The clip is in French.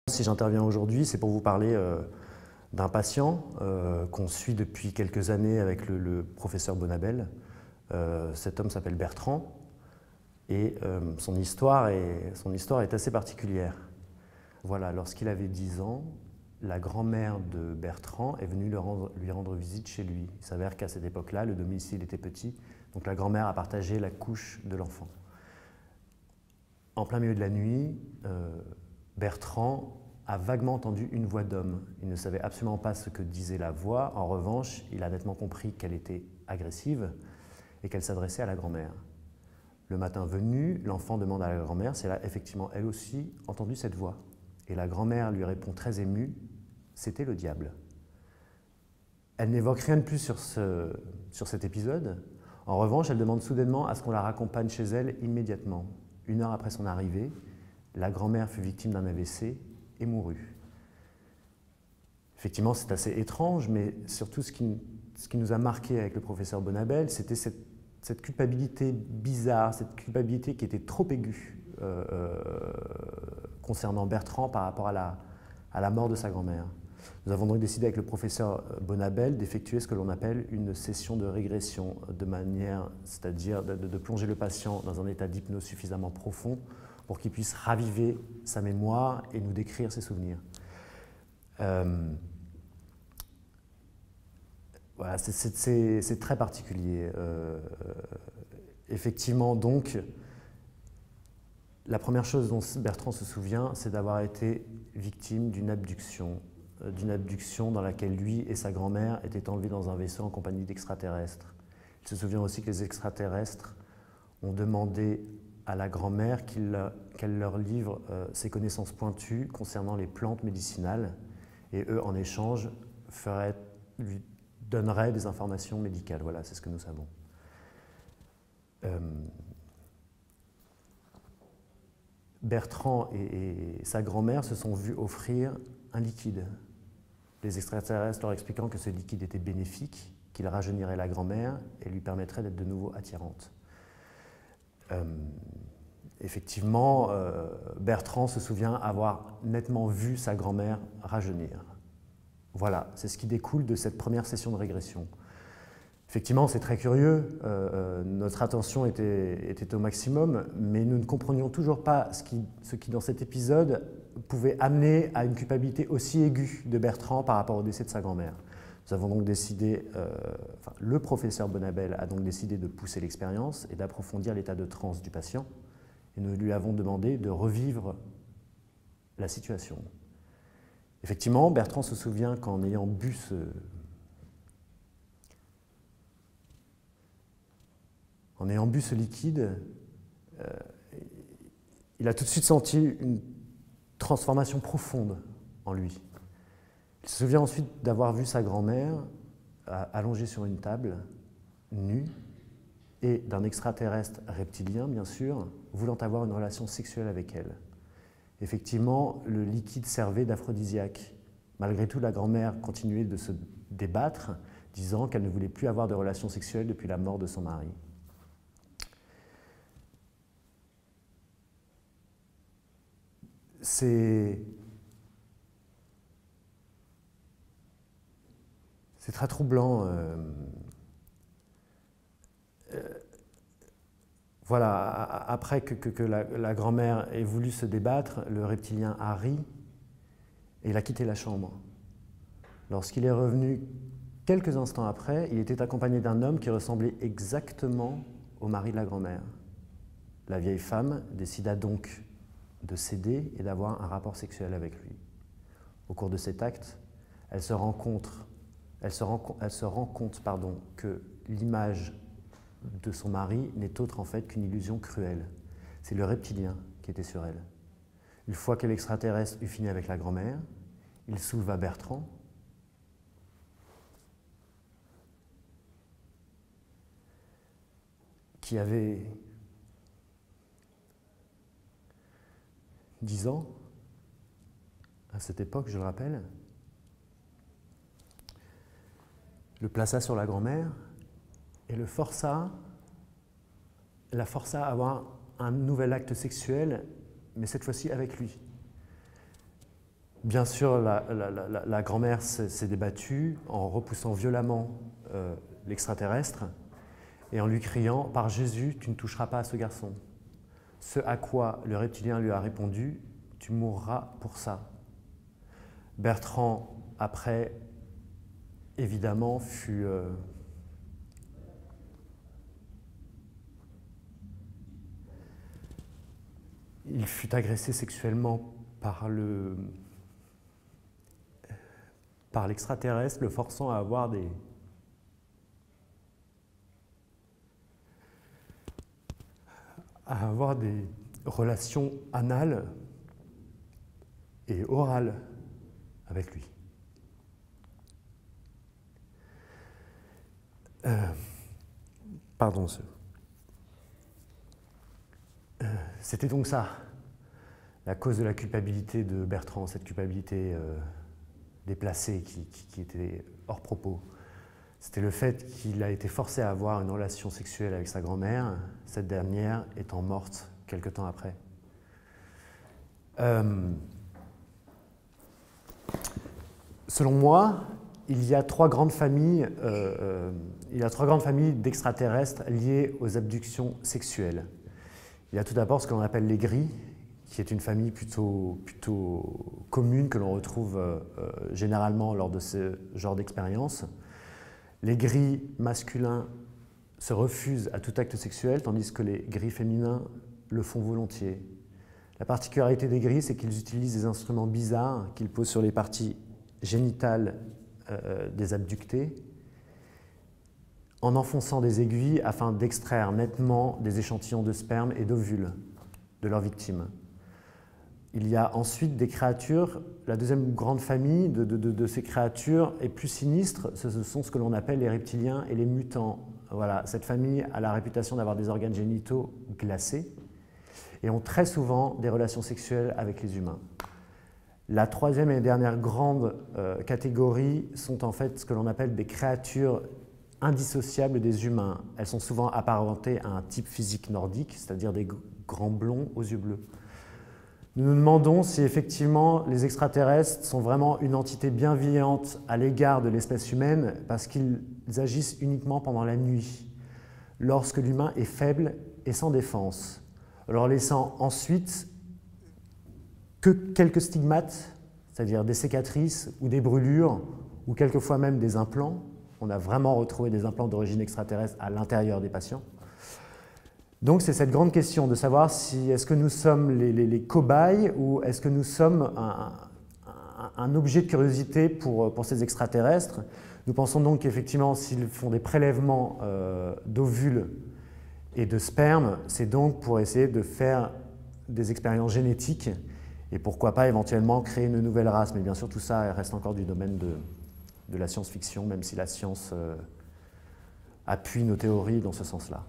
Si j'interviens aujourd'hui, c'est pour vous parler d'un patient qu'on suit depuis quelques années avec le professeur Bonabel. Cet homme s'appelle Bertrand et son histoire est assez particulière. Voilà, lorsqu'il avait 10 ans, la grand-mère de Bertrand est venue lui rendre visite chez lui. Il s'avère qu'à cette époque-là, le domicile était petit, donc la grand-mère a partagé la couche de l'enfant. En plein milieu de la nuit, Bertrand a vaguement entendu une voix d'homme. Il ne savait absolument pas ce que disait la voix. En revanche, il a nettement compris qu'elle était agressive et qu'elle s'adressait à la grand-mère. Le matin venu, l'enfant demande à la grand-mère si elle a effectivement, elle aussi, entendu cette voix. Et la grand-mère lui répond très émue, c'était le diable. Elle n'évoque rien de plus sur cet épisode. En revanche, elle demande soudainement à ce qu'on la raccompagne chez elle immédiatement. 1 heure après son arrivée, la grand-mère fut victime d'un AVC et mourut. Effectivement, c'est assez étrange, mais surtout ce qui nous a marqué avec le professeur Bonabel, c'était cette culpabilité bizarre, cette culpabilité qui était trop aiguë concernant Bertrand par rapport à la mort de sa grand-mère. Nous avons donc décidé avec le professeur Bonabel d'effectuer ce que l'on appelle une session de régression, de manière, c'est-à-dire de plonger le patient dans un état d'hypnose suffisamment profond pour qu'il puisse raviver sa mémoire et nous décrire ses souvenirs. Voilà, c'est très particulier. Effectivement, donc, la première chose dont Bertrand se souvient, c'est d'avoir été victime d'une abduction dans laquelle lui et sa grand-mère étaient enlevés dans un vaisseau en compagnie d'extraterrestres. Il se souvient aussi que les extraterrestres ont demandé à la grand-mère qu'elle leur livre ses connaissances pointues concernant les plantes médicinales et eux, en échange, lui donneraient des informations médicales. Voilà, c'est ce que nous savons. Bertrand et sa grand-mère se sont vus offrir un liquide. Les extraterrestres leur expliquant que ce liquide était bénéfique, qu'il rajeunirait la grand-mère et lui permettrait d'être de nouveau attirante. Effectivement, Bertrand se souvient avoir nettement vu sa grand-mère rajeunir. Voilà, c'est ce qui découle de cette première session de régression. Effectivement, c'est très curieux, notre attention était au maximum, mais nous ne comprenions toujours pas ce qui dans cet épisode, pouvait amener à une culpabilité aussi aiguë de Bertrand par rapport au décès de sa grand-mère. Nous avons donc décidé, le professeur Bonabel a donc décidé de pousser l'expérience et d'approfondir l'état de transe du patient, et nous lui avons demandé de revivre la situation. Effectivement, Bertrand se souvient qu'en ayant bu ce liquide, il a tout de suite senti une transformation profonde en lui. Il se souvient ensuite d'avoir vu sa grand-mère allongée sur une table, nue, et d'un extraterrestre reptilien, bien sûr, voulant avoir une relation sexuelle avec elle. Effectivement, le liquide servait d'aphrodisiaque. Malgré tout, la grand-mère continuait de se débattre, disant qu'elle ne voulait plus avoir de relations sexuelles depuis la mort de son mari. C'est très troublant. Voilà, après que la grand-mère ait voulu se débattre, le reptilien a ri et il a quitté la chambre. Lorsqu'il est revenu quelques instants après, il était accompagné d'un homme qui ressemblait exactement au mari de la grand-mère. La vieille femme décida donc de céder et d'avoir un rapport sexuel avec lui. Au cours de cet acte, elle se rend compte que l'image de son mari n'est autre en fait qu'une illusion cruelle. C'est le reptilien qui était sur elle. Une fois que l'extraterrestre eut fini avec la grand-mère, il souleva Bertrand, qui avait 10 ans, à cette époque, je le rappelle, le plaça sur la grand-mère et la força à avoir un nouvel acte sexuel, mais cette fois-ci avec lui. Bien sûr, la grand-mère s'est débattue en repoussant violemment l'extraterrestre et en lui criant « Par Jésus, tu ne toucheras pas à ce garçon ». Ce à quoi le reptilien lui a répondu « Tu mourras pour ça ». Bertrand, après, évidemment, il fut agressé sexuellement par l'extraterrestre, le forçant à avoir des relations anales et orales avec lui. Pardon. C'était donc ça, la cause de la culpabilité de Bertrand, cette culpabilité déplacée qui était hors propos. C'était le fait qu'il a été forcé à avoir une relation sexuelle avec sa grand-mère, cette dernière étant morte quelque temps après. Selon moi, il y a trois grandes familles d'extraterrestres liées aux abductions sexuelles. Il y a tout d'abord ce que l'on appelle les gris, qui est une famille plutôt commune que l'on retrouve généralement lors de ce genre d'expérience. Les gris masculins se refusent à tout acte sexuel, tandis que les gris féminins le font volontiers. La particularité des gris, c'est qu'ils utilisent des instruments bizarres qu'ils posent sur les parties génitales des abductés, en enfonçant des aiguilles afin d'extraire nettement des échantillons de sperme et d'ovules de leurs victimes. Il y a ensuite des créatures, la deuxième grande famille de ces créatures est plus sinistre, ce sont ce que l'on appelle les reptiliens et les mutants. Voilà, cette famille a la réputation d'avoir des organes génitaux glacés et ont très souvent des relations sexuelles avec les humains. La troisième et dernière grande catégorie sont en fait ce que l'on appelle des créatures indissociables des humains. Elles sont souvent apparentées à un type physique nordique, c'est-à-dire des grands blonds aux yeux bleus. Nous nous demandons si effectivement les extraterrestres sont vraiment une entité bienveillante à l'égard de l'espèce humaine parce qu'ils agissent uniquement pendant la nuit, lorsque l'humain est faible et sans défense, leur laissant ensuite que quelques stigmates, c'est-à-dire des cicatrices ou des brûlures, ou quelquefois même des implants. On a vraiment retrouvé des implants d'origine extraterrestre à l'intérieur des patients. Donc c'est cette grande question de savoir si est-ce que nous sommes les cobayes ou est-ce que nous sommes un objet de curiosité pour ces extraterrestres. Nous pensons donc qu'effectivement s'ils font des prélèvements d'ovules et de sperme, c'est donc pour essayer de faire des expériences génétiques et pourquoi pas éventuellement créer une nouvelle race. Mais bien sûr tout ça reste encore du domaine de la science-fiction, même si la science appuie nos théories dans ce sens-là.